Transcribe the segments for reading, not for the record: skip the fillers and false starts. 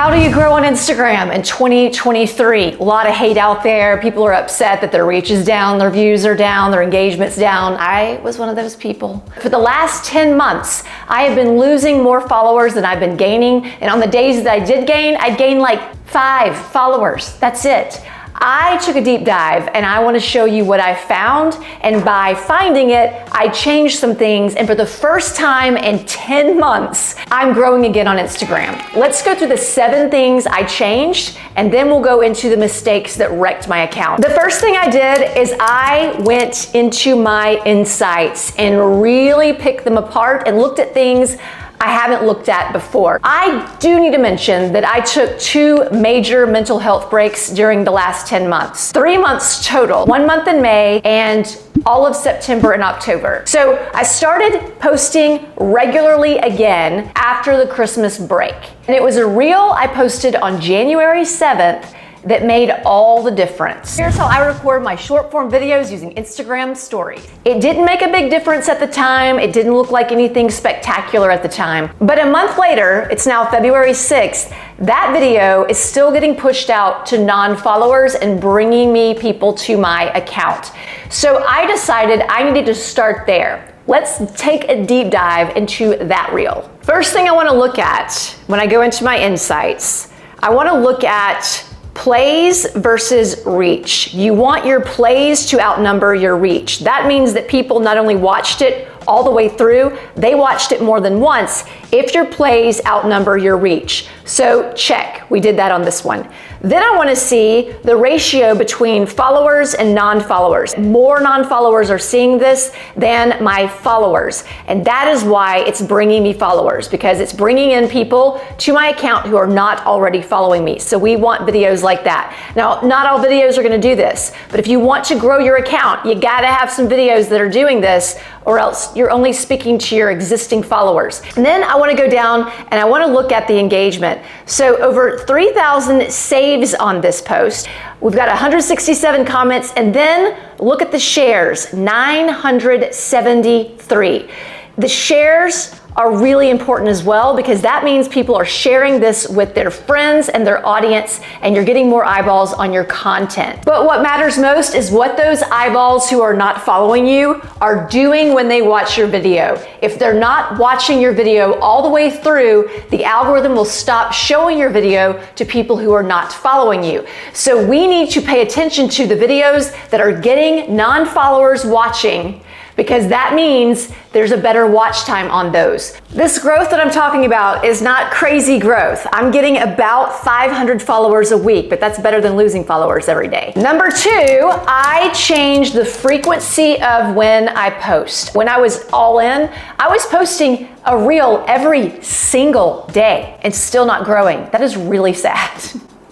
How do you grow on Instagram in 2023? A lot of hate out there. People are upset that their reach is down, their views are down, their engagement's down. I was one of those people. For the last 10 months, I have been losing more followers than I've been gaining. And on the days that I did gain, I'd gain like 5 followers. That's it. I took a deep dive and I want to show you what I found, and by finding it, I changed some things, and for the first time in 10 months, I'm growing again on Instagram. Let's go through the 7 things I changed, and then we'll go into the mistakes that wrecked my account. The first thing I did is I went into my insights and really picked them apart and looked at things I haven't looked at before. I do need to mention that I took 2 major mental health breaks during the last 10 months. 3 months total, 1 month in May and all of September and October. So I started posting regularly again after the Christmas break. And it was a reel I posted on January 7th that made all the difference. Here's how I record my short form videos using Instagram stories. It didn't make a big difference at the time. It didn't look like anything spectacular at the time. But a month later, it's now February 6th, that video is still getting pushed out to non-followers and bringing me people to my account. So I decided I needed to start there. Let's take a deep dive into that reel. First thing I want to look at when I go into my insights, I want to look at plays versus reach. You want your plays to outnumber your reach. That means that people not only watched it all the way through, they watched it more than once if your plays outnumber your reach. So check, we did that on this one. Then I want to see the ratio between followers and non-followers. More non-followers are seeing this than my followers. And that is why it's bringing me followers, because it's bringing in people to my account who are not already following me. So we want videos like that. Now, not all videos are going to do this, but if you want to grow your account, you got to have some videos that are doing this, or else you're only speaking to your existing followers. And then I want to go down and I want to look at the engagement. So over 3,000 saves on this post. We've got 167 comments, and then look at the shares, 973. The shares are really important as well, because that means people are sharing this with their friends and their audience, and you're getting more eyeballs on your content. But what matters most is what those eyeballs who are not following you are doing when they watch your video. If they're not watching your video all the way through, the algorithm will stop showing your video to people who are not following you. So we need to pay attention to the videos that are getting non-followers watching, because that means there's a better watch time on those. This growth that I'm talking about is not crazy growth. I'm getting about 500 followers a week, but that's better than losing followers every day. Number 2, I changed the frequency of when I post. When I was all in, I was posting a reel every single day and still not growing. That is really sad.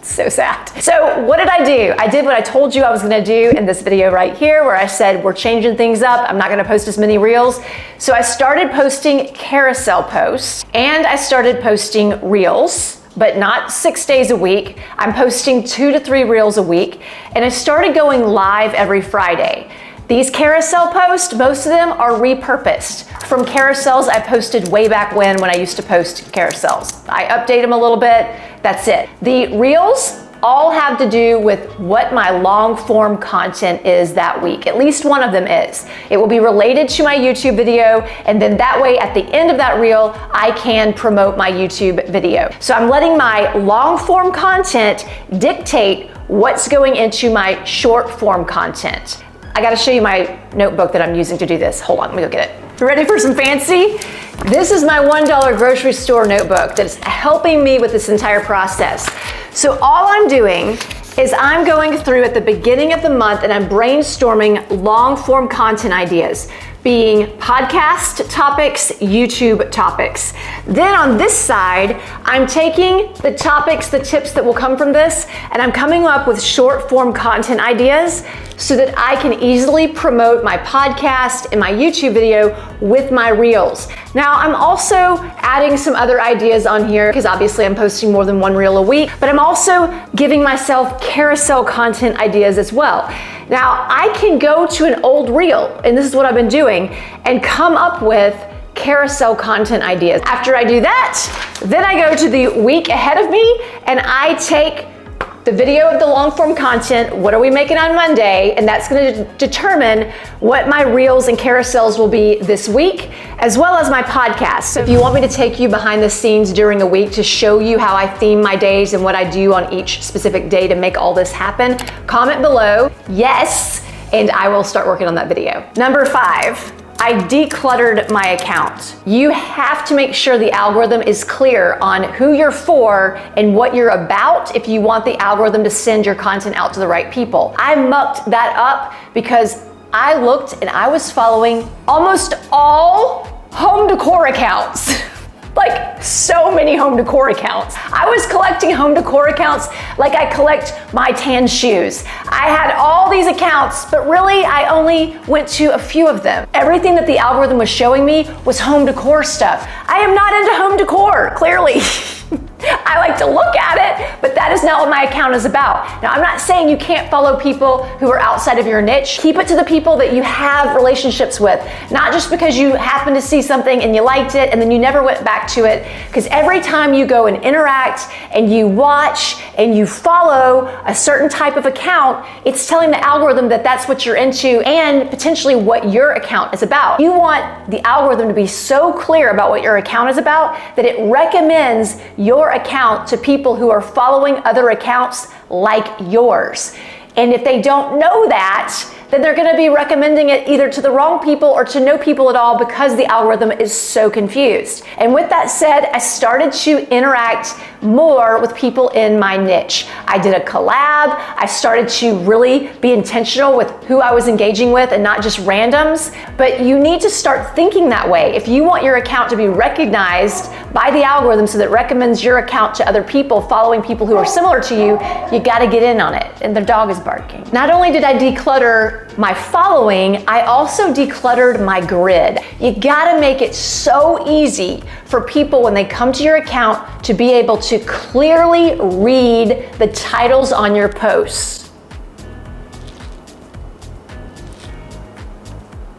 So sad. So what did I do? I did what I told you I was gonna do in this video right here, where I said we're changing things up. I'm not gonna post as many reels. So I started posting carousel posts, and I started posting reels, but not 6 days a week. I'm posting 2 to 3 reels a week, and I started going live every Friday. These carousel posts, most of them are repurposed from carousels I posted way back when I used to post carousels. I update them a little bit, that's it. The reels all have to do with what my long form content is that week. At least one of them is. It will be related to my YouTube video, and then that way at the end of that reel, I can promote my YouTube video. So I'm letting my long form content dictate what's going into my short form content. I gotta show you my notebook that I'm using to do this. Hold on, let me go get it. You ready for some fancy? This is my $1 grocery store notebook that's helping me with this entire process. So all I'm doing is I'm going through at the beginning of the month and I'm brainstorming long form content ideas, being podcast topics, YouTube topics. Then on this side, I'm taking the topics, the tips that will come from this, and I'm coming up with short form content ideas so that I can easily promote my podcast and my YouTube video with my reels. Now, I'm also adding some other ideas on here because obviously I'm posting more than 1 reel a week, but I'm also giving myself carousel content ideas as well. Now, I can go to an old reel, and this is what I've been doing, and come up with carousel content ideas. After I do that, then I go to the week ahead of me and I take the video of the long form content, what are we making on Monday, and that's gonna determine what my reels and carousels will be this week, as well as my podcast. So if you want me to take you behind the scenes during a week to show you how I theme my days and what I do on each specific day to make all this happen, comment below, yes, and I will start working on that video. Number 5. I decluttered my account. You have to make sure the algorithm is clear on who you're for and what you're about if you want the algorithm to send your content out to the right people. I mucked that up because I looked and I was following almost all home decor accounts. Like so many home decor accounts. I was collecting home decor accounts like I collect my tan shoes. I had all these accounts, but really I only went to a few of them. Everything that the algorithm was showing me was home decor stuff. I am not into home decor, clearly. I like to look at it, but that is not what my account is about. Now, I'm not saying you can't follow people who are outside of your niche. Keep it to the people that you have relationships with, not just because you happen to see something and you liked it and then you never went back to it. Because every time you go and interact and you watch and you follow a certain type of account, it's telling the algorithm that that's what you're into and potentially what your account is about. You want the algorithm to be so clear about what your account is about that it recommends your account to people who are following other accounts like yours. And if they don't know that, then they're gonna be recommending it either to the wrong people or to no people at all because the algorithm is so confused. And with that said, I started to interact more with people in my niche. I did a collab. I started to really be intentional with who I was engaging with and not just randoms. But you need to start thinking that way. If you want your account to be recognized by the algorithm so that it recommends your account to other people, following people who are similar to you, you gotta get in on it. And their dog is barking. Not only did I declutter my following, I also decluttered my grid. You gotta make it so easy for people when they come to your account to be able to clearly read the titles on your posts.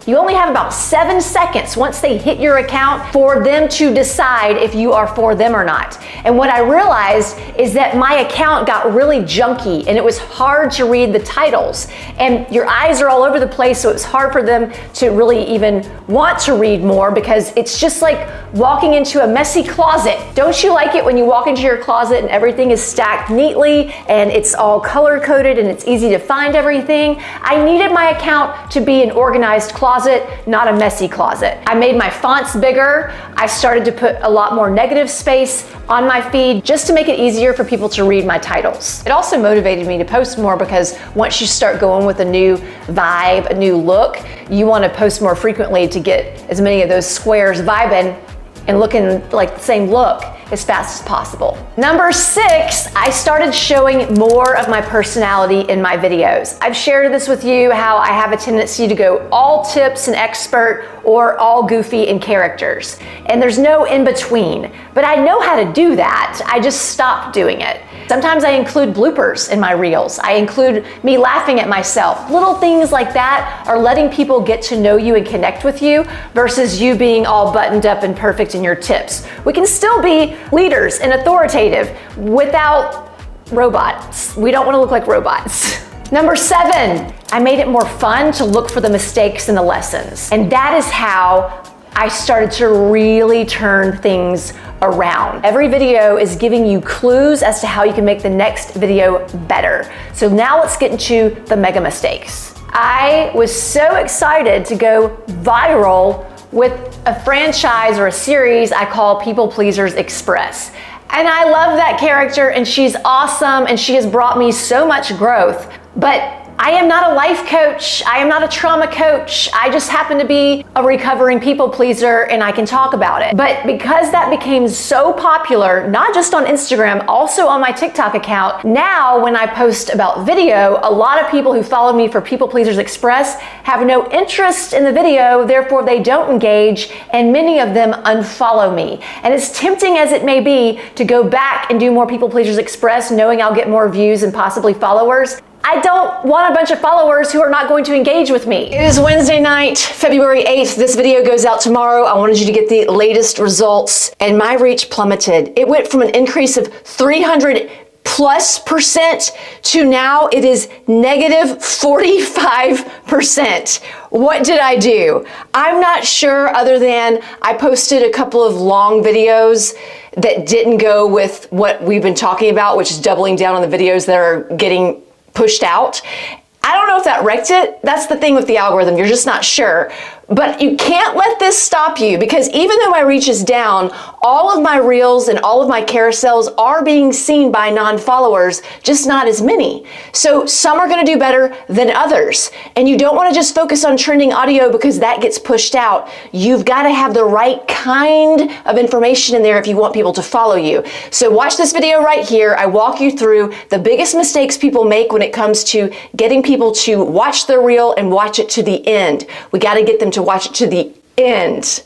You only have about 7 seconds once they hit your account for them to decide if you are for them or not. And what I realized is that my account got really junky and it was hard to read the titles. And your eyes are all over the place, so it's hard for them to really even want to read more because it's just like walking into a messy closet. Don't you like it when you walk into your closet and everything is stacked neatly and it's all color-coded and it's easy to find everything? I needed my account to be an organized closet, not a messy closet. I made my fonts bigger. I started to put a lot more negative space on my feed just to make it easier for people to read my titles. It also motivated me to post more because once you start going with a new vibe, a new look, you want to post more frequently to get as many of those squares vibing and looking like the same look as fast as possible. Number 6, I started showing more of my personality in my videos. I've shared this with you, how I have a tendency to go all tips and expert or all goofy in characters. And there's no in between. But I know how to do that. I just stopped doing it. Sometimes I include bloopers in my reels. I include me laughing at myself. Little things like that are letting people get to know you and connect with you versus you being all buttoned up and perfect in your tips. We can still be leaders and authoritative without robots. We don't want to look like robots. Number 7, I made it more fun to look for the mistakes and the lessons. And that is how I started to really turn things around. Every video is giving you clues as to how you can make the next video better. So now let's get into the mega mistakes. I was so excited to go viral with a franchise or a series I call People Pleasers Express. And I love that character and she's awesome and she has brought me so much growth. But I am not a life coach. I am not a trauma coach. I just happen to be a recovering people pleaser and I can talk about it. But because that became so popular, not just on Instagram, also on my TikTok account, now when I post about video, a lot of people who follow me for People Pleasers Express have no interest in the video, therefore they don't engage, and many of them unfollow me. And as tempting as it may be to go back and do more People Pleasers Express, knowing I'll get more views and possibly followers, I don't want a bunch of followers who are not going to engage with me. It is Wednesday night, February 8th. This video goes out tomorrow. I wanted you to get the latest results, and my reach plummeted. It went from an increase of 300+% to now it is negative 45%. What did I do? I'm not sure, other than I posted a couple of long videos that didn't go with what we've been talking about, which is doubling down on the videos that are getting pushed out. I don't know if that wrecked it. That's the thing with the algorithm. You're just not sure. But you can't let this stop you, because even though my reach is down, all of my reels and all of my carousels are being seen by non-followers, just not as many. So some are going to do better than others. And you don't want to just focus on trending audio because that gets pushed out. You've got to have the right kind of information in there if you want people to follow you. So watch this video right here. I walk you through the biggest mistakes people make when it comes to getting people to watch their reel and watch it to the end. We got to get them to watch it to the end.